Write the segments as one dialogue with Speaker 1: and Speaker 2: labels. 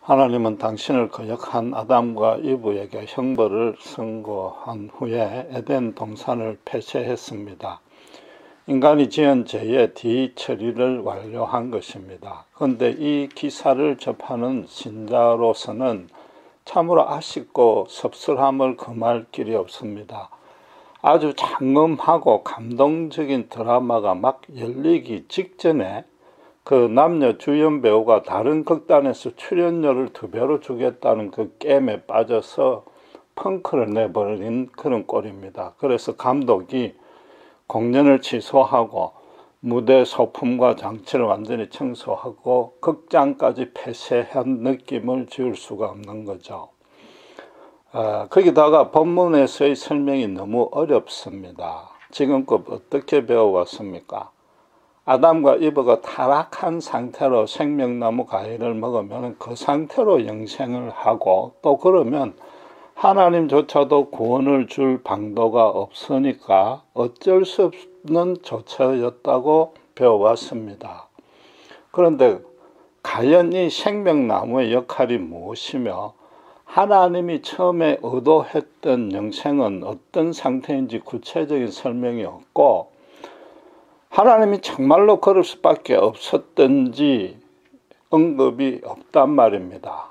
Speaker 1: 하나님은 당신을 거역한 아담과 이브에게 형벌을 선고한 후에 에덴 동산을 폐쇄했습니다. 인간이 지은 죄의 뒤처리를 완료한 것입니다. 그런데 이 기사를 접하는 신자로서는 참으로 아쉽고 섭섭함을 금할 길이 없습니다. 아주 장엄하고 감동적인 드라마가 막 열리기 직전에 그 남녀 주연 배우가 다른 극단에서 출연료를 2배로 주겠다는 그 게임에 빠져서 펑크를 내버린 그런 꼴입니다. 그래서 감독이 공연을 취소하고 무대 소품과 장치를 완전히 청소하고 극장까지 폐쇄한 느낌을 지울 수가 없는 거죠. 거기다가 본문에서의 설명이 너무 어렵습니다. 지금껏 어떻게 배워왔습니까? 아담과 이브가 타락한 상태로 생명나무 과일을 먹으면 그 상태로 영생을 하고, 또 그러면 하나님조차도 구원을 줄 방도가 없으니까 어쩔 수 없는 조처였다고 배워왔습니다. 그런데 과연 이 생명나무의 역할이 무엇이며 하나님이 처음에 의도했던 영생은 어떤 상태인지 구체적인 설명이 없고, 하나님이 정말로 그럴 수밖에 없었던지 언급이 없단 말입니다.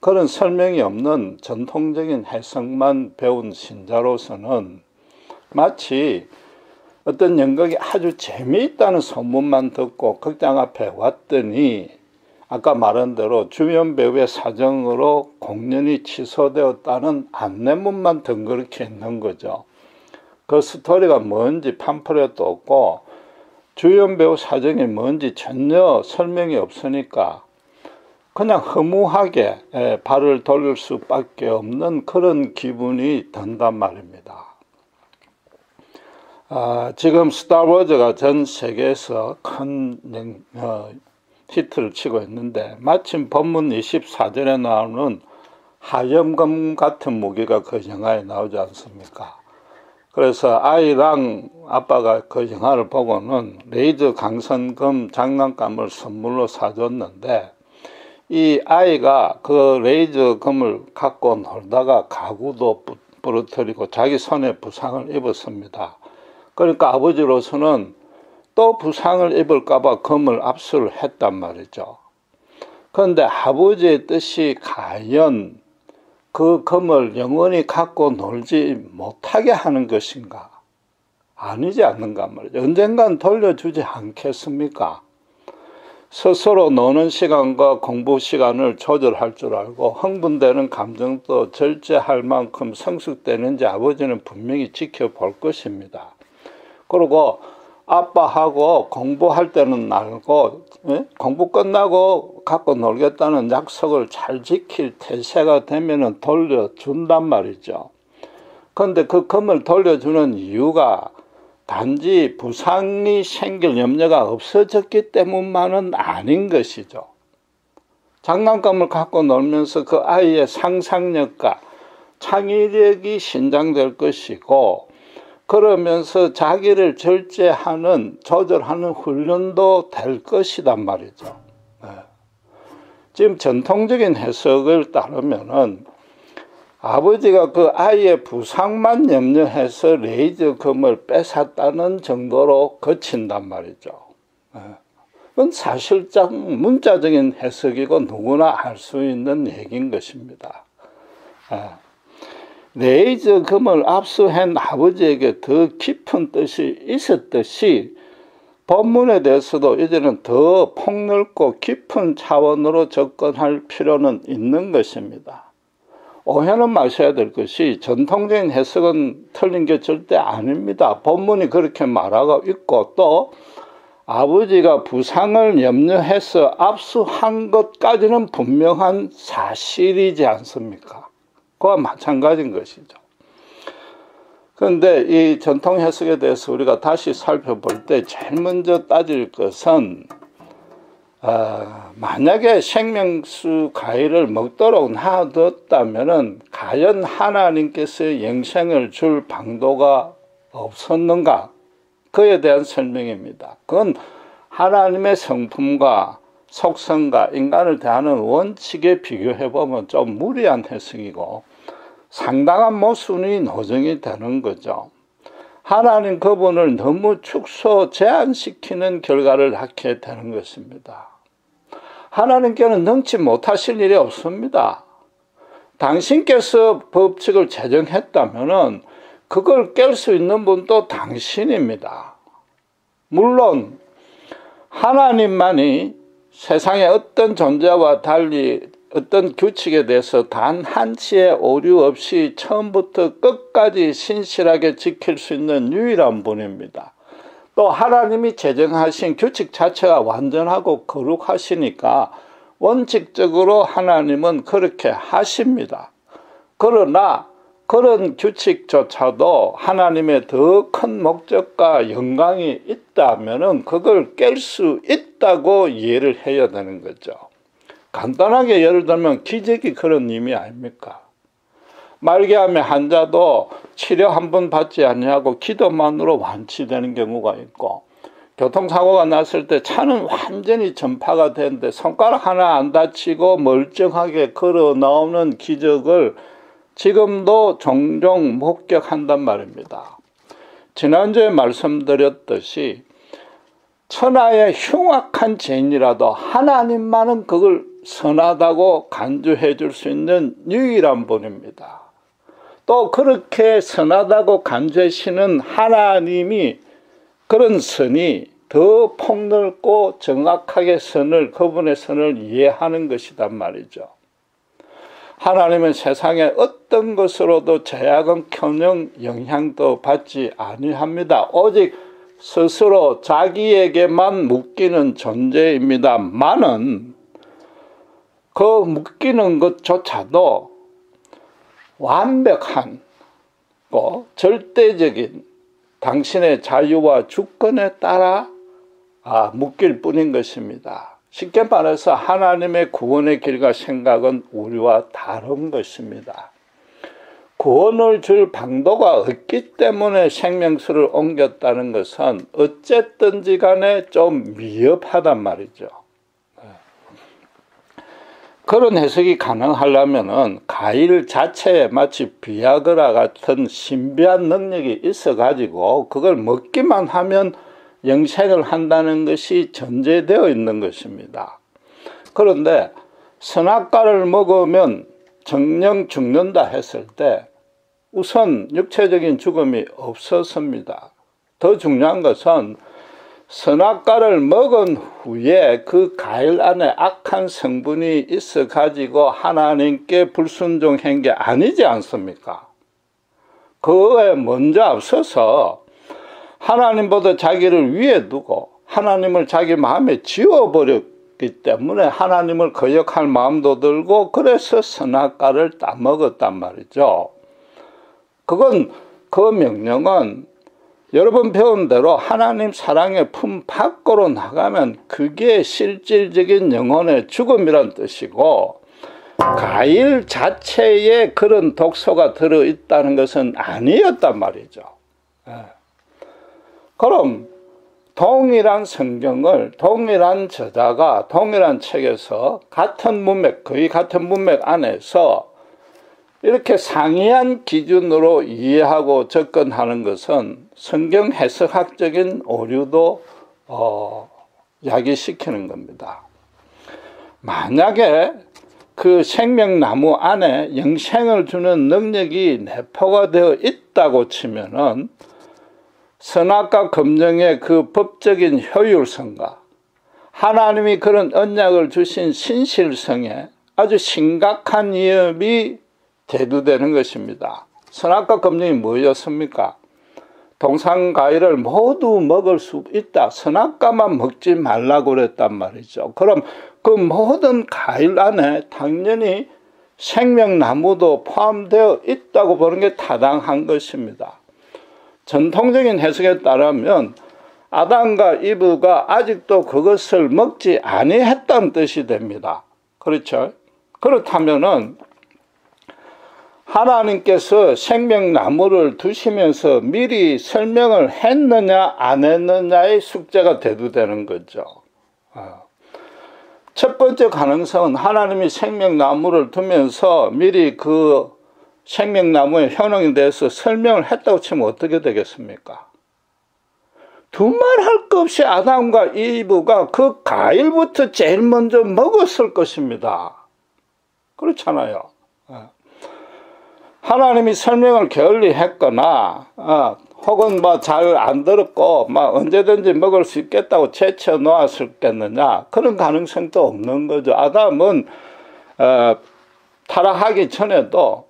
Speaker 1: 그런 설명이 없는 전통적인 해석만 배운 신자로서는 마치 어떤 연극이 아주 재미있다는 소문만 듣고 극장 앞에 왔더니 아까 말한 대로 주연 배우의 사정으로 공연이 취소되었다는 안내문만 덩그렇게 있는 거죠. 그 스토리가 뭔지 팜플렛도 없고 주연 배우 사정이 뭔지 전혀 설명이 없으니까 그냥 허무하게 발을 돌릴 수밖에 없는 그런 기분이 든단 말입니다. 지금 스타워즈가 전 세계에서 큰 히트를 치고 있는데 마침 본문 24절에 나오는 하염검 같은 무기가 그 영화에 나오지 않습니까? 그래서 아이랑 아빠가 그 영화를 보고는 레이저 강선검 장난감을 선물로 사줬는데, 이 아이가 그 레이저 검을 갖고 놀다가 가구도 부러뜨리고 자기 손에 부상을 입었습니다. 그러니까 아버지로서는 또 부상을 입을까봐 검을 압수를 했단 말이죠. 그런데 아버지의 뜻이 과연 그 검을 영원히 갖고 놀지 못하게 하는 것인가? 아니지 않는가 말이죠. 언젠간 돌려주지 않겠습니까? 스스로 노는 시간과 공부 시간을 조절할 줄 알고 흥분되는 감정도 절제할 만큼 성숙되는지 아버지는 분명히 지켜볼 것입니다. 그리고 아빠하고 공부할 때는 말고 공부 끝나고 갖고 놀겠다는 약속을 잘 지킬 태세가 되면 돌려준단 말이죠. 그런데 그 검을 돌려주는 이유가 단지 부상이 생길 염려가 없어졌기 때문만은 아닌 것이죠. 장난감을 갖고 놀면서 그 아이의 상상력과 창의력이 신장될 것이고, 그러면서 자기를 절제하는, 조절하는 훈련도 될 것이단 말이죠. 지금 전통적인 해석을 따르면은 아버지가 그 아이의 부상만 염려해서 레이저 검을 뺏었다는 정도로 그친단 말이죠. 그건 사실상 문자적인 해석이고 누구나 알 수 있는 얘기인 것입니다. 레이저 검을 압수한 아버지에게 더 깊은 뜻이 있었듯이 본문에 대해서도 이제는 더 폭넓고 깊은 차원으로 접근할 필요는 있는 것입니다. 오해는 마셔야 될 것이 전통적인 해석은 틀린 게 절대 아닙니다. 본문이 그렇게 말하고 있고, 또 아버지가 부상을 염려해서 압수한 것까지는 분명한 사실이지 않습니까? 그와 마찬가지인 것이죠. 그런데 이 전통 해석에 대해서 우리가 다시 살펴볼 때 제일 먼저 따질 것은 만약에 생명수 과일을 먹도록 놔뒀다면 과연 하나님께서 영생을 줄 방도가 없었는가? 그에 대한 설명입니다. 그건 하나님의 성품과 속성과 인간을 대하는 원칙에 비교해보면 좀 무리한 해석이고 상당한 모순이 노정이 되는 거죠. 하나님 그분을 너무 축소 제한시키는 결과를 낳게 되는 것입니다. 하나님께는 능치 못하실 일이 없습니다. 당신께서 법칙을 제정했다면 그걸 깰 수 있는 분도 당신입니다. 물론 하나님만이 세상의 어떤 존재와 달리 어떤 규칙에 대해서 단 한치의 오류 없이 처음부터 끝까지 신실하게 지킬 수 있는 유일한 분입니다. 또 하나님이 제정하신 규칙 자체가 완전하고 거룩하시니까 원칙적으로 하나님은 그렇게 하십니다. 그러나 그런 규칙조차도 하나님의 더 큰 목적과 영광이 있다면 그걸 깰 수 있다고 이해를 해야 되는 거죠. 간단하게 예를 들면 기적이 그런 의미 아닙니까? 말기암의 환자도 치료 한 번 받지 아니하고 기도만으로 완치되는 경우가 있고, 교통사고가 났을 때 차는 완전히 전파가 되는데 손가락 하나 안 다치고 멀쩡하게 걸어 나오는 기적을 지금도 종종 목격한단 말입니다. 지난주에 말씀드렸듯이 천하의 흉악한 죄인이라도 하나님만은 그걸 선하다고 간주해 줄 수 있는 유일한 분입니다. 또 그렇게 선하다고 간주하시는 하나님이 그런 선이 더 폭넓고 정확하게 그분의 선을 이해하는 것이단 말이죠. 하나님은 세상의 어떤 것으로도 제약은커녕 영향도 받지 아니합니다. 오직 스스로 자기에게만 묶이는 존재입니다만은 그 묶이는 것조차도 완벽한 절대적인 당신의 자유와 주권에 따라 묶일 뿐인 것입니다. 쉽게 말해서 하나님의 구원의 길과 생각은 우리와 다른 것입니다. 구원을 줄 방도가 없기 때문에 생명수를 옮겼다는 것은 어쨌든지 간에 좀 미흡하단 말이죠. 그런 해석이 가능하려면은 가일 자체에 마치 비아그라 같은 신비한 능력이 있어가지고 그걸 먹기만 하면 영생을 한다는 것이 전제되어 있는 것입니다. 그런데 선악과를 먹으면 정령 죽는다 했을 때 우선 육체적인 죽음이 없었습니다. 더 중요한 것은 선악과를 먹은 후에 그 과일 안에 악한 성분이 있어 가지고 하나님께 불순종한 게 아니지 않습니까? 그에 먼저 앞서서 하나님보다 자기를 위에 두고 하나님을 자기 마음에 지워버렸기 때문에 하나님을 거역할 마음도 들고 그래서 선악과를 따먹었단 말이죠. 그 명령은 여러분 배운 대로 하나님 사랑의 품 밖으로 나가면 그게 실질적인 영혼의 죽음이란 뜻이고 과일 자체에 그런 독소가 들어있다는 것은 아니었단 말이죠. 그럼 동일한 성경을 동일한 저자가 동일한 책에서 같은 문맥, 거의 같은 문맥 안에서 이렇게 상이한 기준으로 이해하고 접근하는 것은 성경 해석학적인 오류도 야기시키는 겁니다. 만약에 그 생명나무 안에 영생을 주는 능력이 내포가 되어 있다고 치면은 선악과 검정의 그 법적인 효율성과 하나님이 그런 언약을 주신 신실성에 아주 심각한 위협이 대두되는 것입니다. 선악과 검정이 뭐였습니까? 동산과일을 모두 먹을 수 있다. 선악과만 먹지 말라고 그랬단 말이죠. 그럼 그 모든 과일 안에 당연히 생명나무도 포함되어 있다고 보는 게 타당한 것입니다. 전통적인 해석에 따르면 아담과 이브가 아직도 그것을 먹지 아니했다는 뜻이 됩니다. 그렇죠? 그렇다면은 하나님께서 생명나무를 두시면서 미리 설명을 했느냐 안 했느냐의 숙제가 대두되는 거죠. 첫 번째 가능성은 하나님이 생명나무를 두면서 미리 그 생명나무의 효능에 대해서 설명을 했다고 치면 어떻게 되겠습니까? 두말할 것 없이 아담과 이브가 그 과일부터 제일 먼저 먹었을 것입니다. 그렇잖아요. 하나님이 설명을 게을리 했거나 혹은 잘 안 들었고 언제든지 먹을 수 있겠다고 제쳐 놓았을겠느냐, 그런 가능성도 없는 거죠. 아담은 타락하기 전에도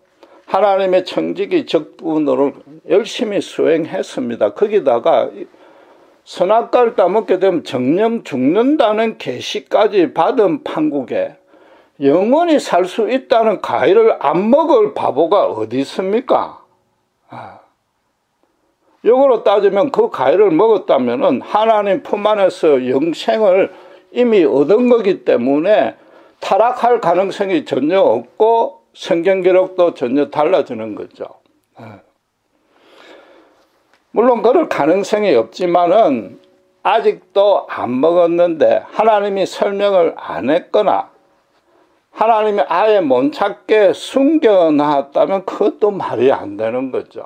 Speaker 1: 하나님의 청지기 직분을 열심히 수행했습니다. 거기다가 선악과를 따먹게 되면 정령 죽는다는 계시까지 받은 판국에 영원히 살 수 있다는 과일을 안 먹을 바보가 어디 있습니까? 이거로 따지면 그 과일을 먹었다면 하나님 품 안에서 영생을 이미 얻은 거기 때문에 타락할 가능성이 전혀 없고 성경 기록도 전혀 달라지는 거죠. 물론 그럴 가능성이 없지만은 아직도 안 먹었는데 하나님이 설명을 안 했거나 하나님이 아예 못 찾게 숨겨놨다면 그것도 말이 안 되는 거죠.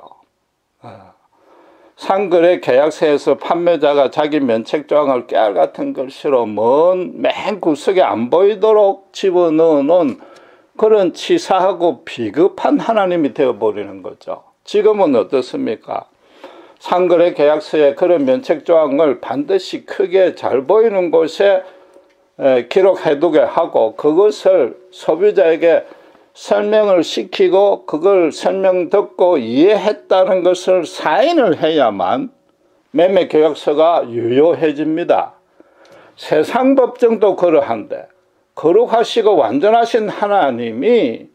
Speaker 1: 상거래 계약서에서 판매자가 자기 면책조항을 깨알같은 글씨로 맨 구석에 안 보이도록 집어넣어 놓은 그런 치사하고 비겁한 하나님이 되어버리는 거죠. 지금은 어떻습니까? 상거래 계약서에 그런 면책조항을 반드시 크게 잘 보이는 곳에 기록해두게 하고 그것을 소비자에게 설명을 시키고 그걸 설명 듣고 이해했다는 것을 사인을 해야만 매매 계약서가 유효해집니다. 세상 법정도 그러한데 거룩하시고 완전하신 하나님이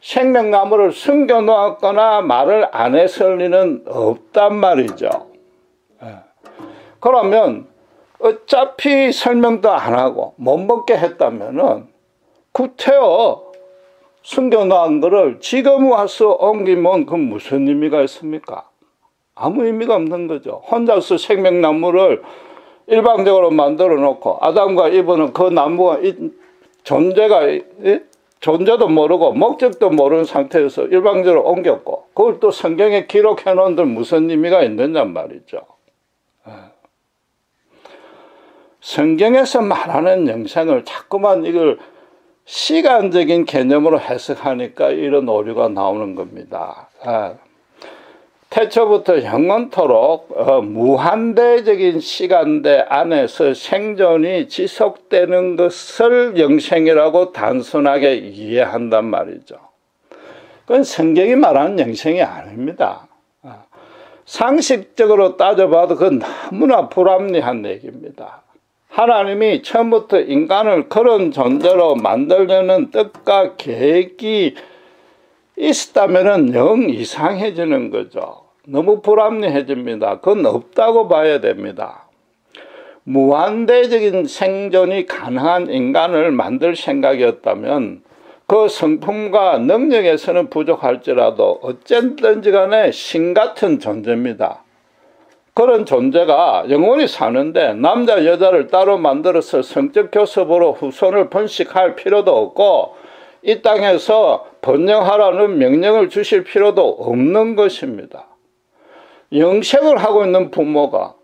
Speaker 1: 생명나무를 숨겨놓았거나 말을 안 했을 리는 없단 말이죠. 그러면 어차피 설명도 안 하고 못 먹게 했다면은 구태여 숨겨놓은 거를 지금 와서 옮기면 그 무슨 의미가 있습니까? 아무 의미가 없는 거죠. 혼자서 생명나무를 일방적으로 만들어 놓고 아담과 이브는 그 나무가 존재도 모르고 목적도 모르는 상태에서 일방적으로 옮겼고 그걸 또 성경에 기록해 놓은 데 무슨 의미가 있느냐 말이죠. 성경에서 말하는 영생을 자꾸만 이걸 시간적인 개념으로 해석하니까 이런 오류가 나오는 겁니다. 태초부터 영원토록 무한대적인 시간대 안에서 생존이 지속되는 것을 영생이라고 단순하게 이해한단 말이죠. 그건 성경이 말하는 영생이 아닙니다. 상식적으로 따져봐도 그건 너무나 불합리한 얘기입니다. 하나님이 처음부터 인간을 그런 존재로 만들려는 뜻과 계획이 있었다면 영 이상해지는 거죠. 너무 불합리해집니다. 그건 없다고 봐야 됩니다. 무한대적인 생존이 가능한 인간을 만들 생각이었다면 그 성품과 능력에서는 부족할지라도 어쨌든지 간에 신 같은 존재입니다. 그런 존재가 영원히 사는데 남자 여자를 따로 만들어서 성적 교섭으로 후손을 번식할 필요도 없고 이 땅에서 번영하라는 명령을 주실 필요도 없는 것입니다. 영생을 하고 있는 부모가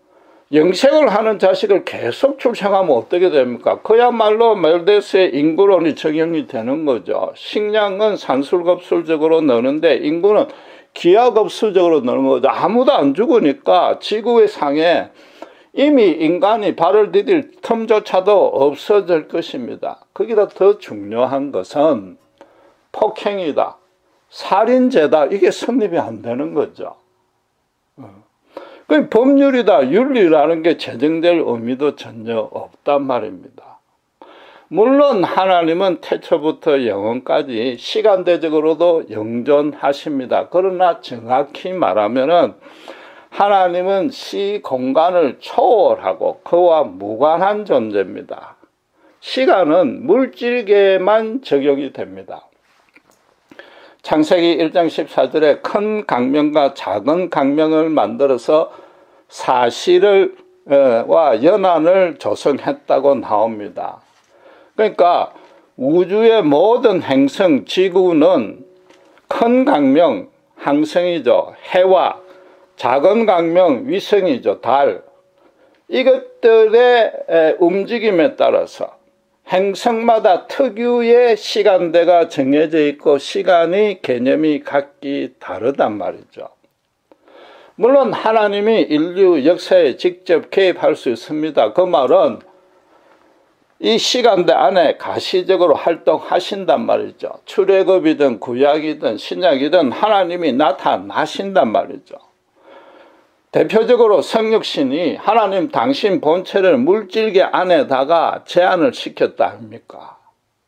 Speaker 1: 영생을 하는 자식을 계속 출생하면 어떻게 됩니까? 그야말로 멜데스의 인구론이 적용이 되는 거죠. 식량은 산술급술적으로 넣는데 인구는 기하급수적으로 넣는 거죠. 아무도 안 죽으니까 지구의 상에 이미 인간이 발을 디딜 틈조차도 없어질 것입니다. 거기다 더 중요한 것은 폭행이다, 살인죄다, 이게 성립이 안 되는 거죠. 그 법률이다, 윤리라는 게 제정될 의미도 전혀 없단 말입니다. 물론 하나님은 태초부터 영원까지 시간대적으로도 영존하십니다. 그러나 정확히 말하면은 하나님은 시 공간을 초월하고 그와 무관한 존재입니다. 시간은 물질계에만 적용이 됩니다. 창세기 1장 14절에 큰 강명과 작은 강명을 만들어서 사실과 연한을 조성했다고 나옵니다. 그러니까 우주의 모든 행성, 지구는 큰 강명, 항성이죠. 해와 작은 강명, 위성이죠. 달. 이것들의 움직임에 따라서 행성마다 특유의 시간대가 정해져 있고 시간의 개념이 각기 다르단 말이죠. 물론 하나님이 인류 역사에 직접 개입할 수 있습니다. 그 말은 이 시간대 안에 가시적으로 활동하신단 말이죠. 출애굽이든 구약이든 신약이든 하나님이 나타나신단 말이죠. 대표적으로 성육신이 하나님 당신 본체를 물질계 안에다가 제한을 시켰다 아닙니까?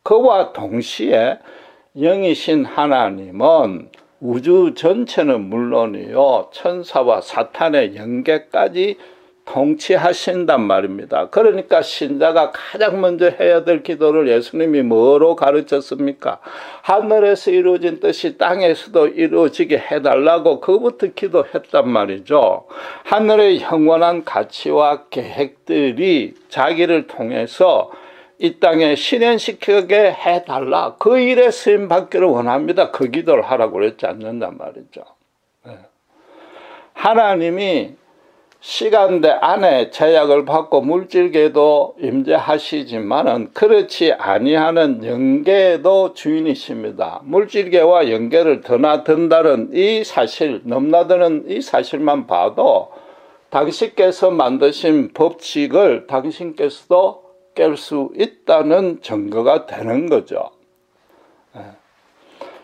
Speaker 1: 그와 동시에 영이신 하나님은 우주 전체는 물론이요 천사와 사탄의 영계까지 통치하신단 말입니다. 그러니까 신자가 가장 먼저 해야 될 기도를 예수님이 뭐로 가르쳤습니까? 하늘에서 이루어진 뜻이 땅에서도 이루어지게 해달라고 그부터 기도했단 말이죠. 하늘의 영원한 가치와 계획들이 자기를 통해서 이 땅에 실현시키게 해달라. 그 일에 쓰임받기를 원합니다. 그 기도를 하라고 그랬지 않는단 말이죠. 하나님이 시간대 안에 제약을 받고 물질계도 임재하시지만은 그렇지 아니하는 영계도 주인이십니다. 물질계와 영계를 드나든다는 이 사실, 넘나드는 이 사실만 봐도 당신께서 만드신 법칙을 당신께서도 깰 수 있다는 증거가 되는 거죠.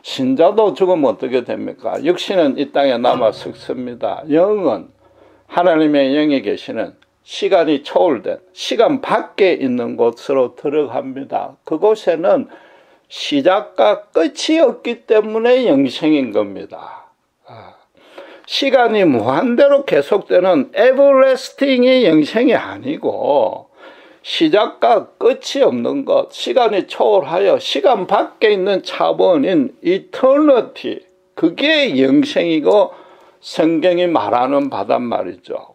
Speaker 1: 신자도 죽으면 어떻게 됩니까? 육신은 이 땅에 남아 썩습니다. 영은 하나님의 영이 계시는 시간이 초월된 시간 밖에 있는 곳으로 들어갑니다. 그곳에는 시작과 끝이 없기 때문에 영생인 겁니다. 시간이 무한대로 계속되는 에버래스팅이 영생이 아니고 시작과 끝이 없는 것, 시간이 초월하여 시간 밖에 있는 차원인 이터너티, 그게 영생이고 성경이 말하는 바단 말이죠.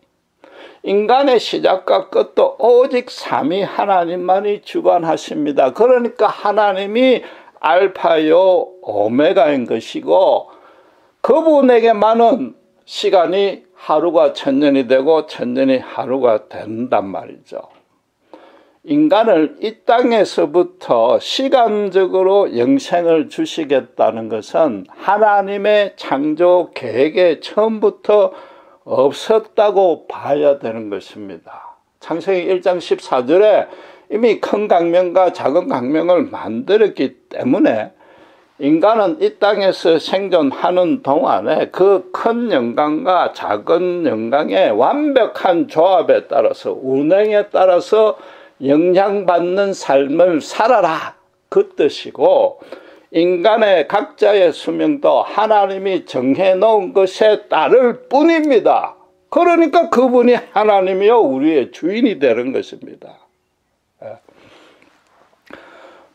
Speaker 1: 인간의 시작과 끝도 오직 삼위 하나님만이 주관하십니다. 그러니까 하나님이 알파요 오메가인 것이고 그분에게만은 시간이 하루가 천년이 되고 천년이 하루가 된단 말이죠. 인간을 이 땅에서부터 시간적으로 영생을 주시겠다는 것은 하나님의 창조 계획에 처음부터 없었다고 봐야 되는 것입니다. 창세기 1장 14절에 이미 큰 강명과 작은 강명을 만들었기 때문에 인간은 이 땅에서 생존하는 동안에 그 큰 영광과 작은 영광의 완벽한 조합에 따라서 운행에 따라서 영향받는 삶을 살아라, 그 뜻이고 인간의 각자의 수명도 하나님이 정해놓은 것에 따를 뿐입니다. 그러니까 그분이 하나님이요 우리의 주인이 되는 것입니다.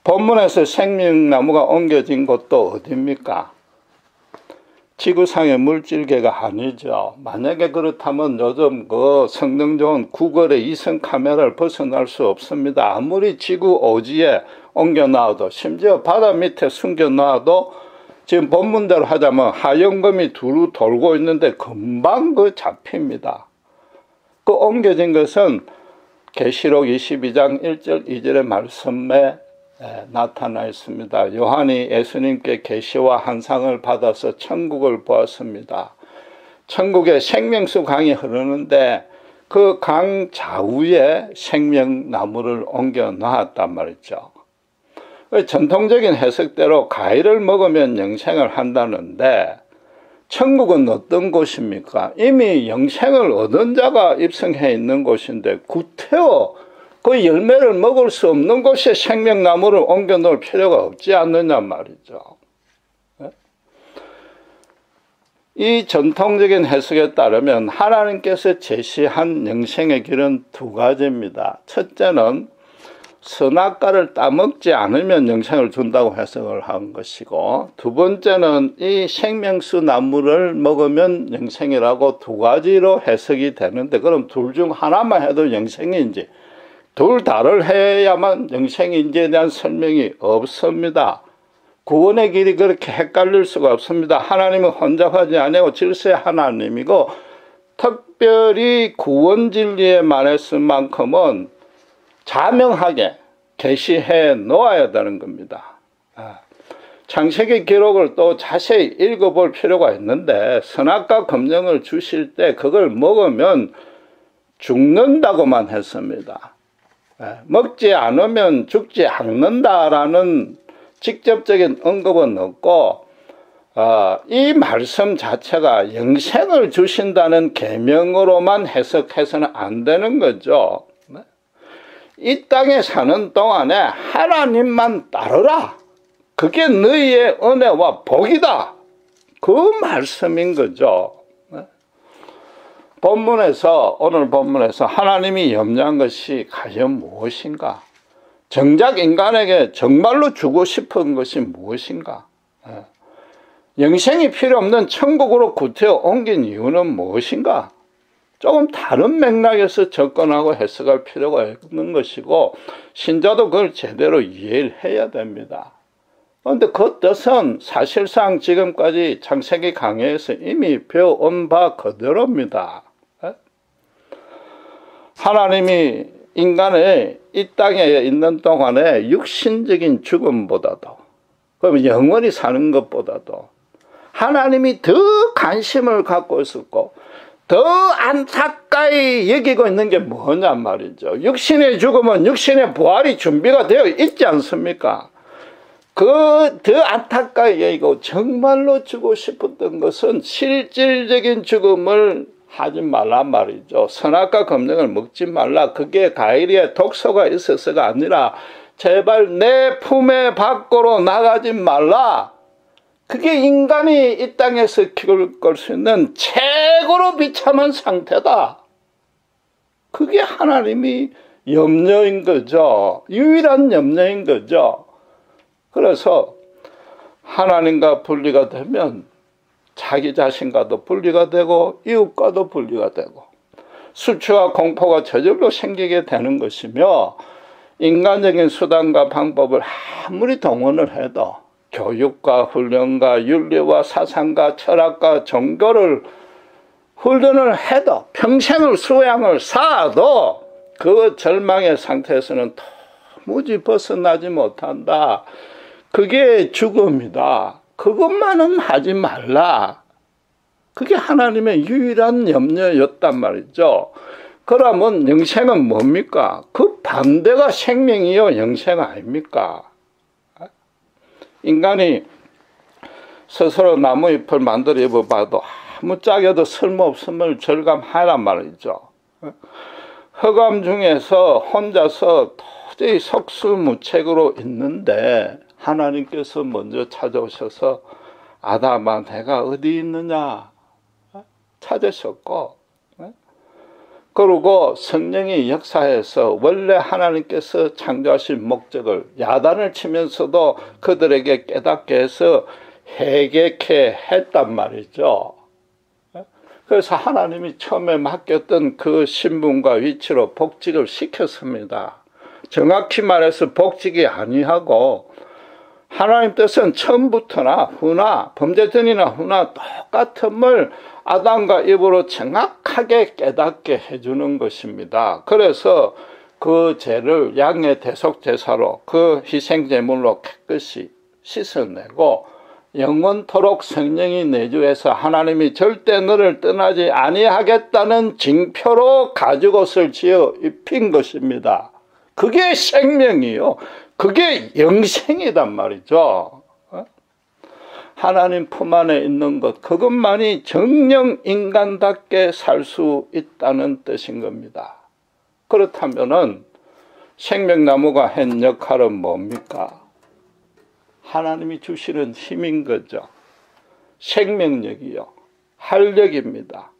Speaker 1: 본문에서 생명나무가 옮겨진 곳도 어디입니까? 지구상의 물질계가 아니죠. 만약에 그렇다면 요즘 그 성능 좋은 구글의 이성 카메라를 벗어날 수 없습니다. 아무리 지구 오지에 옮겨놔도 심지어 바다 밑에 숨겨놔도 지금 본문대로 하자면 하영검이 두루 돌고 있는데 금방 그 잡힙니다. 그 옮겨진 것은 계시록 22장 1절 2절의 말씀에 나타나 있습니다. 요한이 예수님께 계시와 환상을 받아서 천국을 보았습니다. 천국에 생명수 강이 흐르는데 그 강 좌우에 생명나무를 옮겨 놨단 말이죠. 전통적인 해석대로 과일을 먹으면 영생을 한다는데 천국은 어떤 곳입니까? 이미 영생을 얻은 자가 입성해 있는 곳인데 구태여 그 열매를 먹을 수 없는 곳에 생명나무를 옮겨 놓을 필요가 없지 않느냐 말이죠. 이 전통적인 해석에 따르면 하나님께서 제시한 영생의 길은 두 가지입니다. 첫째는 선악과를 따먹지 않으면 영생을 준다고 해석을 한 것이고, 두 번째는 이 생명수 나무를 먹으면 영생이라고 두 가지로 해석이 되는데, 그럼 둘 중 하나만 해도 영생인지 둘 다를 해야만 영생인지에 대한 설명이 없습니다. 구원의 길이 그렇게 헷갈릴 수가 없습니다. 하나님은 혼잡하지 아니하고 질서의 하나님이고 특별히 구원 진리에 관했을만큼은 자명하게 계시해 놓아야 되는 겁니다. 창세기 기록을 또 자세히 읽어볼 필요가 있는데 선악과 검령을 주실 때 그걸 먹으면 죽는다고만 했습니다. 먹지 않으면 죽지 않는다라는 직접적인 언급은 없고 이 말씀 자체가 영생을 주신다는 계명으로만 해석해서는 안 되는 거죠. 이 땅에 사는 동안에 하나님만 따르라. 그게 너희의 은혜와 복이다. 그 말씀인 거죠. 오늘 본문에서 하나님이 염려한 것이 과연 무엇인가? 정작 인간에게 정말로 주고 싶은 것이 무엇인가? 영생이 필요 없는 천국으로 구태여 옮긴 이유는 무엇인가? 조금 다른 맥락에서 접근하고 해석할 필요가 있는 것이고 신자도 그걸 제대로 이해를 해야 됩니다. 그런데 그 뜻은 사실상 지금까지 창세기 강해에서 이미 배워온 바 그대로입니다. 하나님이 인간의 이 땅에 있는 동안에 육신적인 죽음보다도 그러면 영원히 사는 것보다도 하나님이 더 관심을 갖고 있었고 더 안타까이 여기고 있는 게 뭐냐 말이죠. 육신의 죽음은 육신의 부활이 준비가 되어 있지 않습니까? 그 더 안타까이 여기고 정말로 주고 싶었던 것은 실질적인 죽음을 하지 말라 말이죠. 선악과 검령을 먹지 말라. 그게 과일에 독소가 있어서가 아니라 제발 내 품에 밖으로 나가지 말라. 그게 인간이 이 땅에서 겪을 수 있는 최고로 비참한 상태다. 그게 하나님이 염려인 거죠. 유일한 염려인 거죠. 그래서 하나님과 분리가 되면 자기 자신과도 분리가 되고 이웃과도 분리가 되고 수치와 공포가 저절로 생기게 되는 것이며 인간적인 수단과 방법을 아무리 동원을 해도 교육과 훈련과 윤리와 사상과 철학과 종교를 훈련을 해도 평생을 수양을 쌓아도 그 절망의 상태에서는 도무지 벗어나지 못한다. 그게 죽음이다. 그것만은 하지 말라. 그게 하나님의 유일한 염려였단 말이죠. 그러면 영생은 뭡니까? 그 반대가 생명이요 영생 아닙니까? 인간이 스스로 나무잎을 만들어 입어봐도 아무짝에도 쓸모없음을 절감하란 말이죠. 흑암 중에서 혼자서 도저히 속수무책으로 있는데 하나님께서 먼저 찾아오셔서 아담아 내가 어디 있느냐 찾으셨고 그리고 성령이 역사해서 원래 하나님께서 창조하신 목적을 야단을 치면서도 그들에게 깨닫게 해서 해결케 했단 말이죠. 그래서 하나님이 처음에 맡겼던 그 신분과 위치로 복직을 시켰습니다. 정확히 말해서 복직이 아니하고 하나님 뜻은 처음부터나 후나 범죄 전이나 후나 똑같음을 아담과 이브로 정확하게 깨닫게 해주는 것입니다. 그래서 그 죄를 양의 대속제사로 그 희생제물로 깨끗이 씻어내고 영원토록 성령이 내주해서 하나님이 절대 너를 떠나지 아니하겠다는 징표로 가죽옷을 지어 입힌 것입니다. 그게 생명이요. 그게 영생이단 말이죠. 하나님 품 안에 있는 것, 그것만이 정령 인간답게 살 수 있다는 뜻인 겁니다. 그렇다면은 생명나무가 한 역할은 뭡니까? 하나님이 주시는 힘인 거죠. 생명력이요. 활력입니다.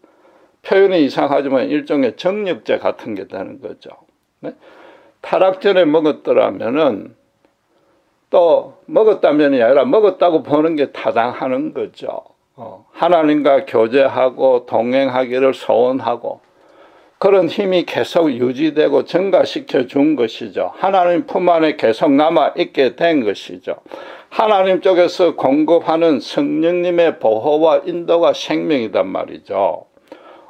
Speaker 1: 표현이 이상하지만 일종의 정력제 같은 게 되는 거죠. 네? 타락 전에 먹었더라면은 또 먹었다면이 아니라 먹었다고 보는 게 타당하는 거죠. 하나님과 교제하고 동행하기를 소원하고 그런 힘이 계속 유지되고 증가시켜 준 것이죠. 하나님 품 안에 계속 남아 있게 된 것이죠. 하나님 쪽에서 공급하는 성령님의 보호와 인도가 생명이란 말이죠.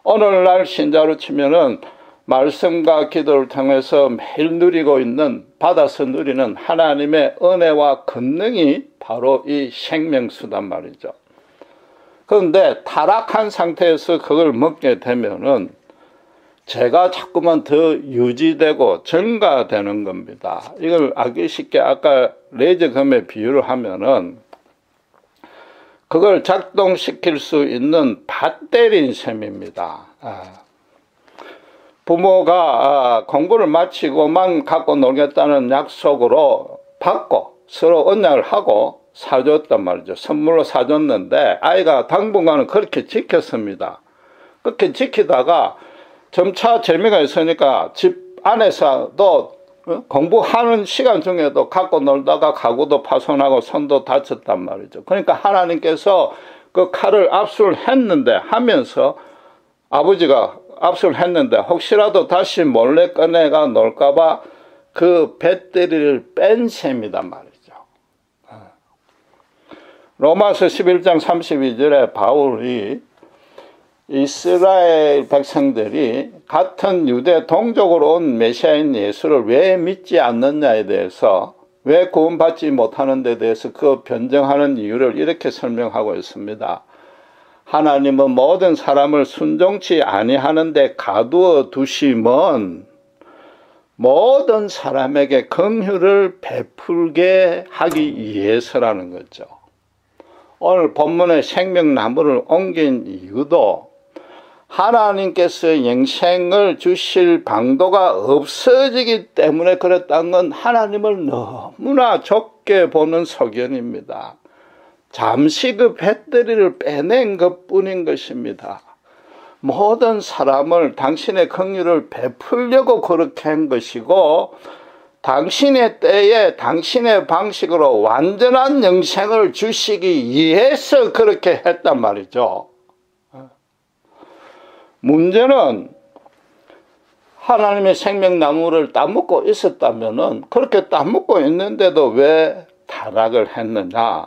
Speaker 1: 오늘날 신자로 치면은 말씀과 기도를 통해서 매일 누리고 있는, 받아서 누리는 하나님의 은혜와 권능이 바로 이 생명수단 말이죠. 그런데 타락한 상태에서 그걸 먹게 되면은 죄가 자꾸만 더 유지되고 증가되는 겁니다. 이걸 알기 쉽게 아까 레이저금에 비유를 하면은 그걸 작동시킬 수 있는 배터리인 셈입니다. 부모가 공부를 마치고만 갖고 놀겠다는 약속으로 받고 서로 언약을 하고 사줬단 말이죠. 선물로 사줬는데 아이가 당분간은 그렇게 지켰습니다. 그렇게 지키다가 점차 재미가 있으니까 집 안에서도 공부하는 시간 중에도 갖고 놀다가 가구도 파손하고 손도 다쳤단 말이죠. 그러니까 하나님께서 그 칼을 압수를 했는데 하면서 아버지가 압수를 했는데 혹시라도 다시 몰래 꺼내가 놀까봐 그 배터리를 뺀 셈이단 말이죠. 로마서 11장 32절에 바울이 이스라엘 백성들이 같은 유대 동족으로 온 메시아인 예수를 왜 믿지 않느냐에 대해서, 왜 구원받지 못하는 데 대해서 그 변정하는 이유를 이렇게 설명하고 있습니다. 하나님은 모든 사람을 순종치 아니하는데 가두어 두심은 모든 사람에게 긍휼을 베풀게 하기 위해서라는 거죠. 오늘 본문의 생명나무를 옮긴 이유도 하나님께서 영생을 주실 방도가 없어지기 때문에 그랬다는 건 하나님을 너무나 좁게 보는 소견입니다. 잠시 그 배터리를 빼낸 것뿐인 것입니다. 모든 사람을 당신의 긍휼을 베풀려고 그렇게 한 것이고, 당신의 때에 당신의 방식으로 완전한 영생을 주시기 위해서 그렇게 했단 말이죠. 문제는 하나님의 생명나무를 따먹고 있었다면은, 그렇게 따먹고 있는데도 왜 타락을 했느냐?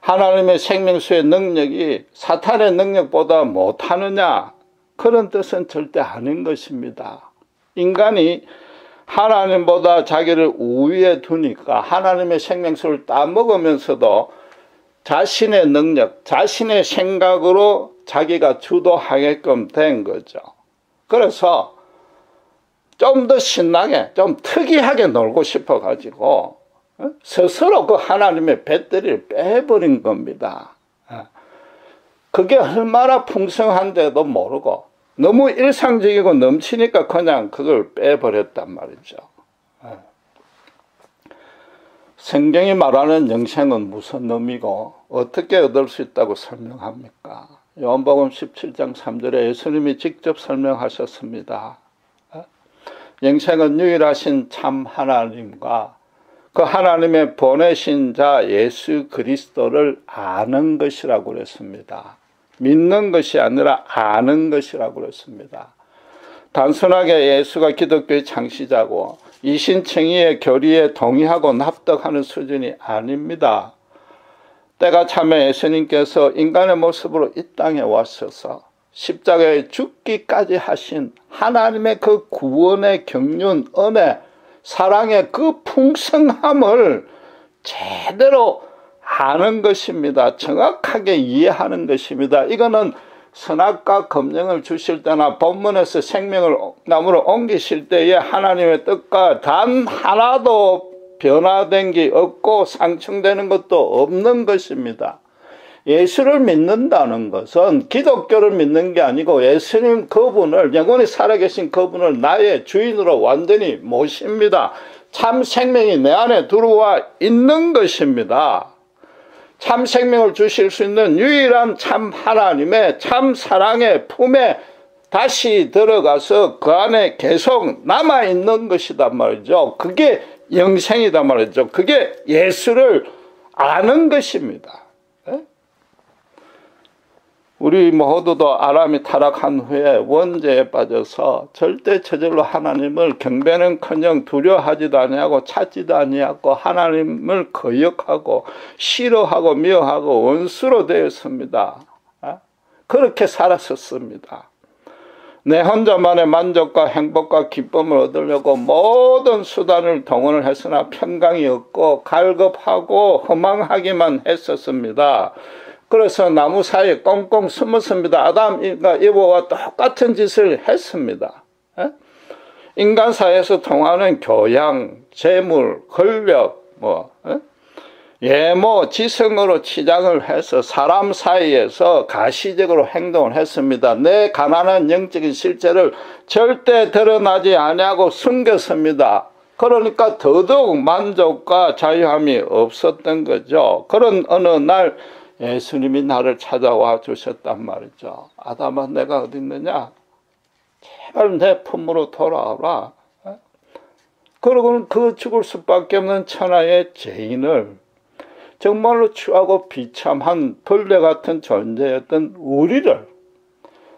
Speaker 1: 하나님의 생명수의 능력이 사탄의 능력보다 못하느냐? 그런 뜻은 절대 아닌 것입니다. 인간이 하나님보다 자기를 우위에 두니까 하나님의 생명수를 따먹으면서도 자신의 능력, 자신의 생각으로 자기가 주도하게끔 된 거죠. 그래서 좀 더 신나게, 좀 특이하게 놀고 싶어가지고 스스로 그 하나님의 배터리를 빼버린 겁니다. 그게 얼마나 풍성한데도 모르고 너무 일상적이고 넘치니까 그냥 그걸 빼버렸단 말이죠. 성경이 말하는 영생은 무슨 의미고 어떻게 얻을 수 있다고 설명합니까? 요한복음 17장 3절에 예수님이 직접 설명하셨습니다. 영생은 유일하신 참 하나님과 그 하나님의 보내신 자 예수 그리스도를 아는 것이라고 그랬습니다. 믿는 것이 아니라 아는 것이라고 그랬습니다. 단순하게 예수가 기독교의 창시자고 이신청이의 교리에 동의하고 납득하는 수준이 아닙니다. 때가 차면 예수님께서 인간의 모습으로 이 땅에 왔어서 십자가에 죽기까지 하신 하나님의 그 구원의 경륜, 은혜, 사랑의 그 풍성함을 제대로 아는 것입니다. 정확하게 이해하는 것입니다. 이거는 선악과 검령을 주실 때나 본문에서 생명을 나무로 옮기실 때에 하나님의 뜻과 단 하나도 변화된 게 없고 상충되는 것도 없는 것입니다. 예수를 믿는다는 것은 기독교를 믿는 게 아니고 예수님 그분을, 영원히 살아계신 그분을 나의 주인으로 완전히 모십니다. 참 생명이 내 안에 들어와 있는 것입니다. 참 생명을 주실 수 있는 유일한 참 하나님의 참 사랑의 품에 다시 들어가서 그 안에 계속 남아있는 것이단 말이죠. 그게 영생이단 말이죠. 그게 예수를 아는 것입니다. 우리 모두도 아람이 타락한 후에 원죄에 빠져서 절대 저절로 하나님을 경배는커녕 두려워하지도 아니하고 찾지도 아니하고 하나님을 거역하고 싫어하고 미워하고 원수로 되었습니다. 그렇게 살았었습니다. 내 혼자만의 만족과 행복과 기쁨을 얻으려고 모든 수단을 동원을 했으나 평강이 없고 갈급하고 허망하기만 했었습니다. 그래서 나무 사이에 꽁꽁 숨었습니다. 아담과 이브와 똑같은 짓을 했습니다. 인간 사이에서 통하는 교양, 재물, 권력, 예모, 지성으로 치장을 해서 사람 사이에서 가시적으로 행동을 했습니다. 내 가난한 영적인 실체를 절대 드러나지 아니하고 숨겼습니다. 그러니까 더더욱 만족과 자유함이 없었던 거죠. 그런 어느 날 예수님이 나를 찾아와 주셨단 말이죠. 아담아, 내가 어디 있느냐? 제발 내 품으로 돌아오라. 그러고는 그 죽을 수밖에 없는 천하의 죄인을 정말로 추하고 비참한 벌레 같은 존재였던 우리를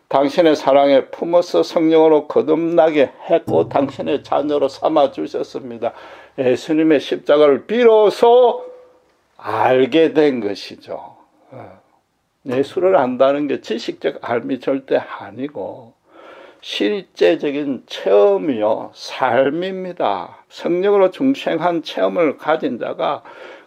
Speaker 1: 당신의 사랑에 품어서 성령으로 거듭나게 했고 당신의 자녀로 삼아 주셨습니다. 예수님의 십자가를 비로소 알게 된 것이죠. 예수를 안다는 게 지식적 알미 절대 아니고 실제적인 체험이요, 삶입니다. 성령으로 중생한 체험을 가진 자가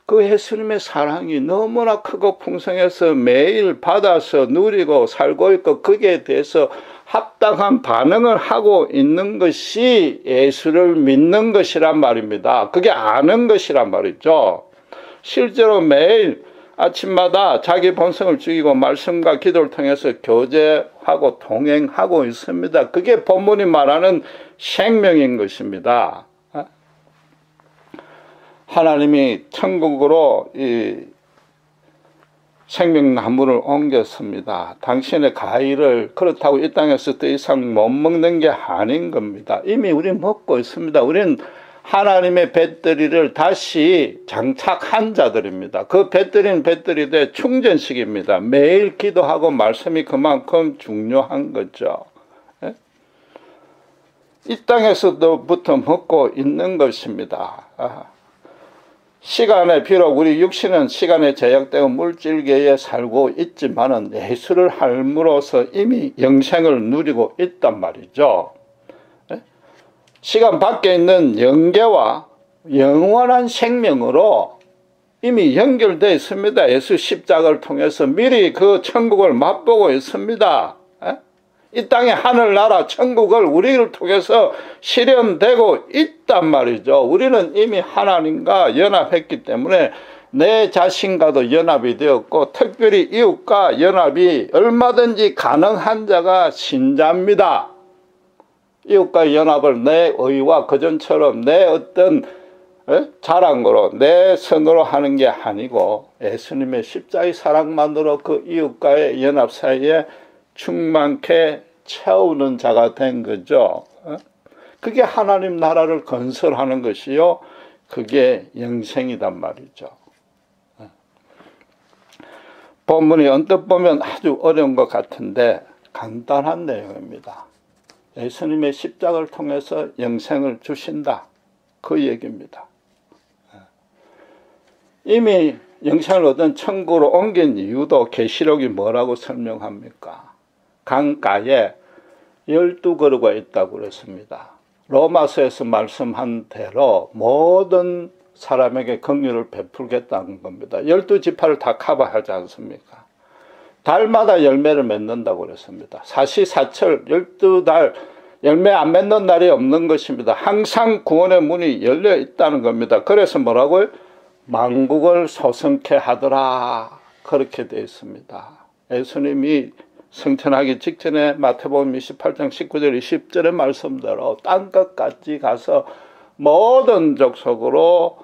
Speaker 1: 그 예수님의 사랑이 너무나 크고 풍성해서 매일 받아서 누리고 살고 있고 거기에 대해서 합당한 반응을 하고 있는 것이 예수를 믿는 것이란 말입니다. 그게 아는 것이란 말이죠. 실제로 매일 아침마다 자기 본성을 죽이고 말씀과 기도를 통해서 교제하고 동행하고 있습니다. 그게 본문이 말하는 생명인 것입니다. 하나님이 천국으로 이 생명나무를 옮겼습니다. 당신의 가위를 그렇다고 이 땅에서 더 이상 못 먹는 게 아닌 겁니다. 이미 우리는 먹고 있습니다. 우리는 하나님의 배터리를 다시 장착한 자들입니다. 그 배터리는 배터리대 충전식입니다. 매일 기도하고 말씀이 그만큼 중요한 거죠. 이 땅에서부터 먹고 있는 것입니다. 시간에 비록 우리 육신은 시간에 제약되고 물질계에 살고 있지만은 예수를 함으로써 이미 영생을 누리고 있단 말이죠. 시간 밖에 있는 영계와 영원한 생명으로 이미 연결되어 있습니다. 예수 십자가를 통해서 미리 그 천국을 맛보고 있습니다. 이 땅의 하늘나라 천국을 우리를 통해서 실현되고 있단 말이죠. 우리는 이미 하나님과 연합했기 때문에 내 자신과도 연합이 되었고 특별히 이웃과 연합이 얼마든지 가능한 자가 신자입니다. 이웃과 연합을 내 의와 그전처럼 내 어떤 자랑으로 내 선으로 하는 게 아니고 예수님의 십자가의 사랑만으로 그 이웃과의 연합 사이에 충만케 채우는 자가 된 거죠. 그게 하나님 나라를 건설하는 것이요, 그게 영생이란 말이죠. 본문이 언뜻 보면 아주 어려운 것 같은데 간단한 내용입니다. 예수님의 십자가를 통해서 영생을 주신다, 그 얘기입니다. 이미 영생을 얻은 천국으로 옮긴 이유도 계시록이 뭐라고 설명합니까? 강가에 12그루가 있다고 그랬습니다. 로마서에서 말씀한 대로 모든 사람에게 긍휼을 베풀겠다는 겁니다. 12지파를 다 커버하지 않습니까? 달마다 열매를 맺는다고 그랬습니다. 사시사철 12달 열매 안 맺는 날이 없는 것입니다. 항상 구원의 문이 열려 있다는 겁니다. 그래서 뭐라고요? 만국을 소성케 하더라, 그렇게 되어 있습니다. 예수님이 승천하기 직전에 마태복음 28장 19절 20절의 말씀대로 땅끝까지 가서 모든 족속으로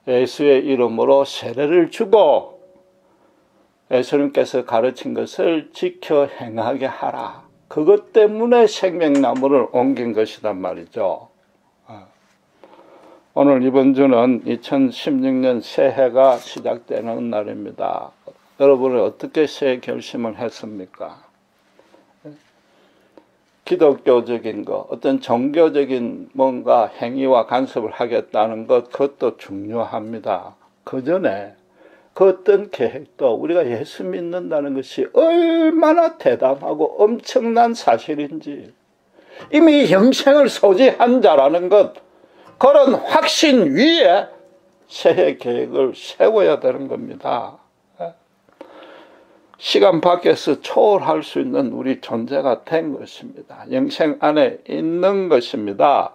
Speaker 1: 예수의 이름으로 세례를 주고 예수님께서 가르친 것을 지켜 행하게 하라. 그것 때문에 생명나무를 옮긴 것이란 말이죠. 오늘 이번 주는 2016년 새해가 시작되는 날입니다. 여러분은 어떻게 새 결심을 했습니까? 기독교적인 것, 어떤 종교적인 뭔가 행위와 간섭을 하겠다는 것, 그것도 중요합니다. 그 전에 그 어떤 계획도 우리가 예수 믿는다는 것이 얼마나 대단하고 엄청난 사실인지 이미 영생을 소지한 자라는 것, 그런 확신 위에 새해 계획을 세워야 되는 겁니다. 시간 밖에서 초월할 수 있는 우리 존재가 된 것입니다. 영생 안에 있는 것입니다.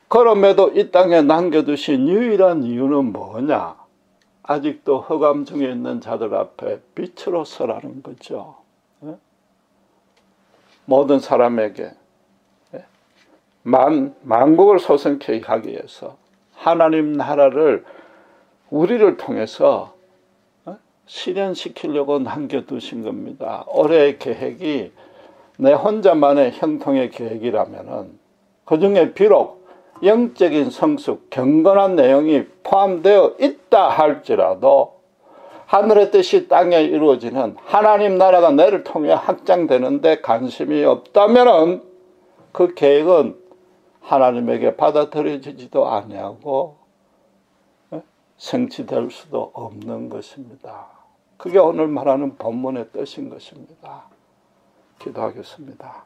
Speaker 1: 그럼에도 이 땅에 남겨두신 유일한 이유는 뭐냐? 아직도 흑암 중에 있는 자들 앞에 빛으로 서라는 거죠. 모든 사람에게 만국을 소생케 하기 위해서 하나님 나라를 우리를 통해서 실현시키려고 남겨두신 겁니다. 올해의 계획이 내 혼자만의 형통의 계획이라면은 그 중에 비록 영적인 성숙, 경건한 내용이 포함되어 있다 할지라도 하늘의 뜻이 땅에 이루어지는 하나님 나라가 너를 통해 확장되는데 관심이 없다면은 그 계획은 하나님에게 받아들여지지도 아니하고 성취될 수도 없는 것입니다. 그게 오늘 말하는 본문의 뜻인 것입니다. 기도하겠습니다.